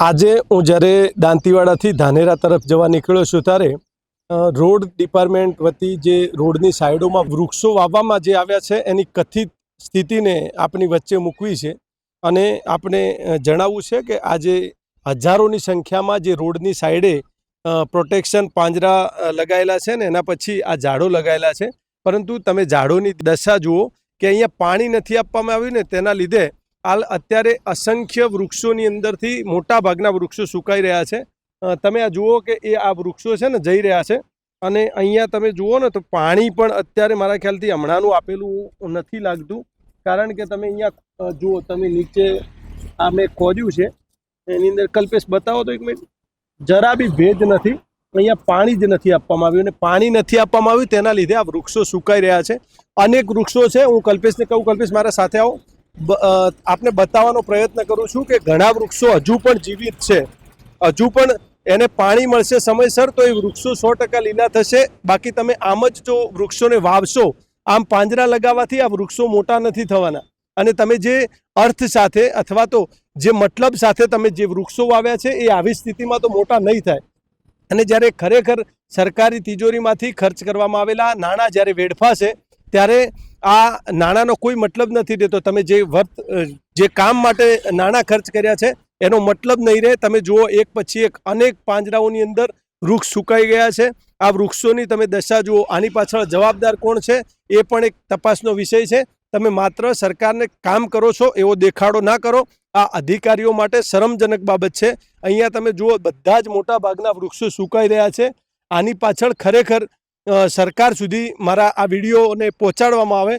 આજે હું જ્યારે દાંતીવાડાથી ધાનેરા તરફ જવા નીકળ્યો છું ત્યારે રોડ ડિપાર્ટમેન્ટ વતી જે રોડની સાઈડોમાં વૃક્ષો વાવવામાં જે આવ્યા છે એની કથિત સ્થિતિને આપણી વચ્ચે મૂકવી છે અને આપણે જણાવવું છે કે આજે હજારોની સંખ્યામાં જે રોડની સાઈડે પ્રોટેક્શન પાંજરા લગાવેલા છે ને એના પછી આ ઝાડો લગાવેલા છે, પરંતુ તમે ઝાડોની દશા જુઓ કે અહીંયા પાણી નથી આપવામાં આવ્યું ને તેના લીધે હાલ અત્યારે અસંખ્ય વૃક્ષોની અંદરથી મોટા ભાગના વૃક્ષો સુકાઈ રહ્યા છે। તમે આ જુઓ કે એ આ વૃક્ષો છે ને જઈ રહ્યા છે અને અહીંયા તમે જુઓ ને તો પાણી પણ અત્યારે મારા ખ્યાલથી હમણાંનું આપેલું નથી લાગતું, કારણ કે તમે અહીંયા જુઓ, તમે નીચે આ મેં ખોદ્યું છે એની અંદર કલ્પેશ બતાવો તો એક મિનિટ, જરા બી ભેજ નથી, અહીંયા પાણી જ નથી આપવામાં આવ્યું અને પાણી નથી આપવામાં આવ્યું તેના લીધે આ વૃક્ષો સુકાઈ રહ્યા છે। અનેક વૃક્ષો છે, હું કલ્પેશને કહું, કલ્પેશ મારા સાથે આવો, આપને બતાવવાનો પ્રયત્ન કરું છું કે ઘણા વૃક્ષો હજુ પણ જીવિત છે, હજુ પણ એને પાણી મળશે સમયસર તો એ વૃક્ષો 100% લીલા થશે। બાકી તમે આમ જ જો વૃક્ષોને વાવશો, આમ પાંજરા લગાવવાથી આ વૃક્ષો મોટા નથી થવાના અને તમે જે અર્થ સાથે અથવા તો જે મતલબ સાથે તમે જે વૃક્ષો વાવ્યા છે એ આવી સ્થિતિમાં તો મોટા નહીં થાય। અને જ્યારે ખરેખર સરકારી તિજોરીમાંથી ખર્ચ કરવામાં આવેલા નાણાં જ્યારે વેડફાશે ત્યારે આ નાણાંનો કોઈ મતલબ નથી રહેતો। તમે જે કામ માટે નાણાં ખર્ચ કર્યા છે એનો મતલબ નહીં રહે। તમે જુઓ, એક પછી એક અનેક પાંજરાઓની અંદર વૃક્ષ સુકાઈ ગયા છે। આ વૃક્ષોની તમે દશા જુઓ, આની પાછળ જવાબદાર કોણ છે એ પણ એક તપાસનો વિષય છે। તમે માત્ર સરકારને કામ કરો છો એવો દેખાડો ના કરો, આ અધિકારીઓ માટે શરમજનક બાબત છે। અહીંયા તમે જુઓ, બધા જ મોટા ભાગના વૃક્ષો સુકાઈ રહ્યા છે। આની પાછળ ખરેખર સરકાર સુધી મારા આ વિડીયોને પહોંચાડવામાં આવે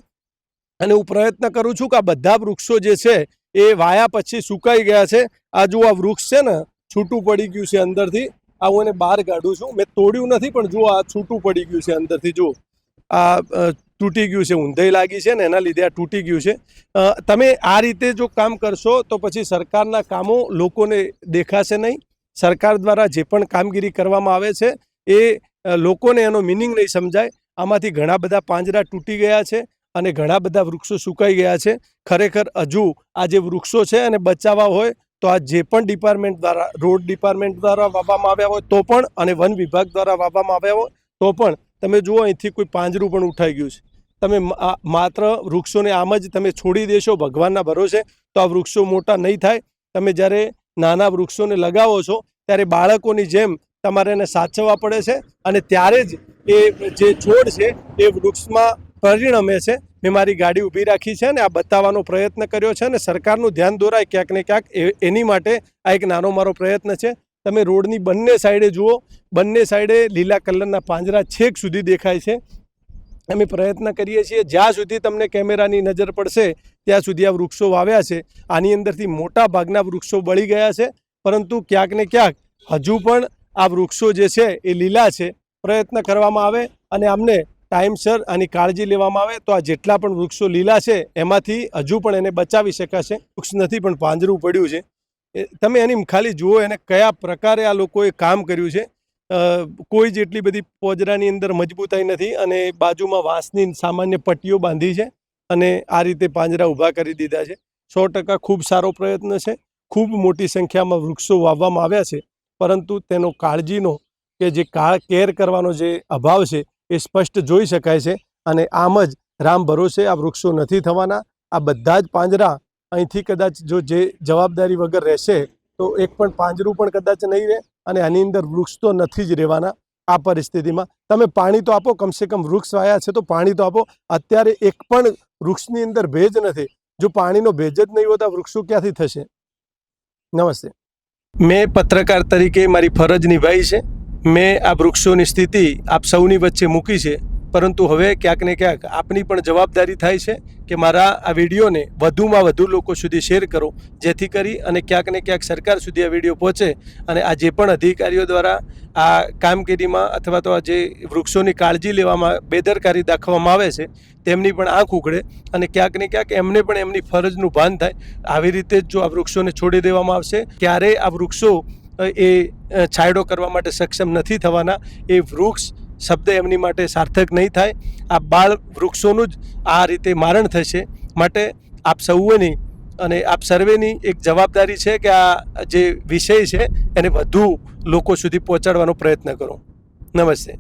અને હું પ્રયત્ન કરું છું કે આ બધા વૃક્ષો જે છે એ વાયા પછી સુકાઈ ગયા છે। આ જુઓ, આ વૃક્ષ છે ને છૂટું પડી ગયું છે અંદરથી, આ હું એને બહાર કાઢું છું, મેં તોડ્યું નથી પણ જુઓ આ છૂટું પડી ગયું છે અંદરથી, જુઓ આ તૂટી ગયું છે, ઊંધાઈ લાગી છે ને એના લીધે આ તૂટી ગયું છે। તમે આ રીતે જો કામ કરશો તો પછી સરકારના કામો લોકોને દેખાશે નહીં। સરકાર દ્વારા જે પણ કામગીરી કરવામાં આવે છે એ લોકોને એનો મિનિંગ નહીં સમજાય। આમાંથી ઘણા બધા પાંજરા તૂટી ગયા છે અને ઘણા બધા વૃક્ષો સુકાઈ ગયા છે। ખરેખર હજુ આ જે વૃક્ષો છે એને બચાવવા હોય તો આ જે પણ ડિપાર્ટમેન્ટ દ્વારા, રોડ ડિપાર્ટમેન્ટ દ્વારા વાવવામાં આવ્યા હોય તો પણ અને વન વિભાગ દ્વારા વાવવામાં આવ્યા હોય તો પણ તમે જુઓ અહીંથી કોઈ પાંજરું પણ ઉઠાઈ ગયું છે। તમે માત્ર વૃક્ષોને આમ જ તમે છોડી દેશો ભગવાનના ભરોસે તો આ વૃક્ષો મોટા નહીં થાય। તમે જ્યારે નાના વૃક્ષોને લગાવો છો ત્યારે બાળકોની જેમ તમારે એને સાચવવા પડે છે અને ત્યારે જ એ જે છોડ છે એ વૃક્ષમાં પરિણમે છે। મેં મારી ગાડી ઊભી રાખી છે અને આ બતાવવાનો પ્રયત્ન કર્યો છે અને સરકારનું ધ્યાન દોરાય ક્યાંક ને ક્યાંક એની માટે આ એક નાનો મારો પ્રયત્ન છે। તમે રોડની બંને સાઈડે જુઓ, બંને સાઈડે લીલા કલરના પાંજરા છેક સુધી દેખાય છે। અમે પ્રયત્ન કરીએ છીએ જ્યાં સુધી તમને કેમેરાની નજર પડશે ત્યાં સુધી આ વૃક્ષો વાવ્યા છે। આની અંદરથી મોટા ભાગના વૃક્ષો બળી ગયા છે, પરંતુ ક્યાંક ને ક્યાંક હજુ પણ આ વૃક્ષો જે છે એ લીલા છે। પ્રયત્ન કરવામાં આવે અને આમને ટાઈમસર આની કાળજી લેવામાં આવે તો આ જેટલા પણ વૃક્ષો લીલા છે એમાંથી હજુ પણ એને બચાવી શકાશે। વૃક્ષ નથી પણ પાંજરું પડ્યું છે। તમે એની ખાલી જુઓ એને કયા પ્રકારે આ લોકોએ કામ કર્યું છે। કોઈ જેટલી બધી પોજરાની અંદર મજબૂતાઈ નથી અને બાજુમાં વાંસની સામાન્ય પટ્ટીઓ બાંધી છે અને આ રીતે પાંજરા ઊભા કરી દીધા છે। 100% ખૂબ સારો પ્રયત્ન છે। ખૂબ મોટી સંખ્યામાં વૃક્ષો વાવવામાં આવ્યા છે, પરંતુ તેનો કાળજીનો કે જે કેર કરવાનો જે અભાવ છે એ સ્પષ્ટ જોઈ શકાય છે અને આમ જ રામ ભરોસે આ વૃક્ષો નથી થવાના। આ બધા જ પાંજરા અહીંથી કદાચ જો જે જવાબદારી વગર રહેશે તો એક પણ પાંજરું પણ કદાચ નહીં રહે અને આની અંદર વૃક્ષ તો નથી જ રહેવાના। આ પરિસ્થિતિમાં તમે પાણી તો આપો, કમસે કમ વૃક્ષ વાયા છે તો પાણી તો આપો। અત્યારે એક પણ વૃક્ષની અંદર ભેજ નથી। જો પાણીનો ભેજ જ નહીં હોતા વૃક્ષો ક્યાંથી થશે? નમસ્તે। મેં પત્રકાર તરીકે મારી ફરજ નિભાવી છે। મેં આ વૃક્ષોની સ્થિતિ આપ સૌની વચ્ચે મૂકી છે, પરંતુ હવે ક્યાંક ને ક્યાંક આપની પણ જવાબદારી થાય છે કે મારા આ વિડીયોને વધુમાં વધુ લોકો સુધી શેર કરો, જેથી કરી અને ક્યાંક ને ક્યાંક સરકાર સુધી આ વિડીયો પહોંચે અને આ જે પણ અધિકારીઓ દ્વારા આ કામગીરીમાં અથવા તો આ જે વૃક્ષોની કાળજી લેવામાં બેદરકારી દાખવવામાં આવે છે તેમની પણ આંખ ઉઘડે અને ક્યાંક ને ક્યાંક એમને પણ એમની ફરજનું ભાન થાય। આવી રીતે જ જો આ વૃક્ષોને છોડી દેવામાં આવશે ક્યારેય આ વૃક્ષો એ છાંયડો કરવા માટે સક્ષમ નથી થવાના। એ વૃક્ષ શબ્દ એમની માટે સાર્થક નહીં થાય। આ બાળ વૃક્ષોનું જ આ રીતે મારણ થશે। માટે આપ સૌની અને આપ સર્વેની એક જવાબદારી છે કે આ જે વિષય છે એને વધુ લોકો સુધી પહોંચાડવાનો પ્રયત્ન કરો. નમસ્તે.